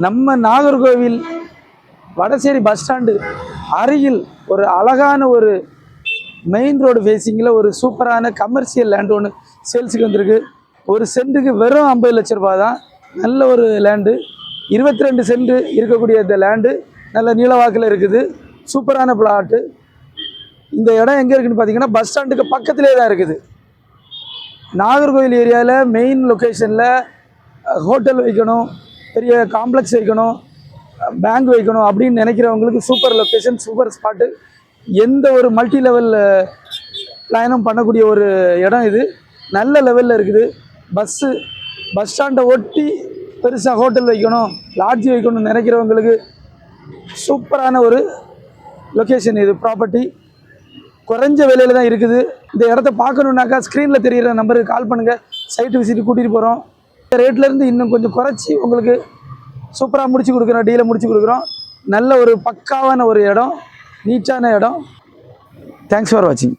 நம்ம Nagercoil Vadasery bus stand அருகில் ஒரு அழகான ஒரு மெயின் ரோடு ஃபேஸிங்கில் ஒரு சூப்பரான கமர்ஷியல் லேண்டு ஒன்று சேல்ஸுக்கு வந்திருக்கு. ஒரு சென்ட்டுக்கு வெறும் 50 லட்ச ரூபா தான். நல்ல ஒரு லேண்டு, 22 சென்ட் இருக்கக்கூடிய இந்த லேண்டு நல்ல நீளவாக்கில் இருக்குது. சூப்பரான பிளாட்டு. இந்த இடம் எங்கே இருக்குதுன்னு பார்த்தீங்கன்னா பஸ் ஸ்டாண்டுக்கு பக்கத்திலே தான் இருக்குது. நாகர்கோவில் ஏரியாவில் மெயின் லொக்கேஷனில் ஹோட்டல் வைக்கணும், பெரிய காம்ப்ளெக்ஸ் வைக்கணும், பேங்க் வைக்கணும் அப்படின்னு நினைக்கிறவங்களுக்கு சூப்பர் லொக்கேஷன், சூப்பர் ஸ்பாட்டு. எந்த ஒரு மல்டி லெவல் பிளானும் பண்ணக்கூடிய ஒரு இடம் இது. நல்ல லெவலில் இருக்குது. பஸ் ஸ்டாண்டை ஒட்டி பெருசாக ஹோட்டல் வைக்கணும், லாட்ஜ் வைக்கணும்னு நினைக்கிறவங்களுக்கு சூப்பரான ஒரு லொக்கேஷன் இது. ப்ராப்பர்ட்டி குறைஞ்ச விலையில் தான் இருக்குது. இந்த இடத்த பார்க்கணுன்னாக்கா ஸ்க்ரீனில் தெரிகிற நம்பருக்கு கால் பண்ணுங்கள். சைட்டு விசிட்டு கூட்டிகிட்டு போகிறோம். ரேட்லேருந்து இன்னும் கொஞ்சம் குறைச்சி உங்களுக்கு சூப்பராக முடிச்சு கொடுக்குறோம், டீலை முடிச்சு கொடுக்குறோம். நல்ல ஒரு பக்காவான ஒரு இடம், நீட்டான இடம். தேங்க்ஸ் ஃபார் வாட்சிங்.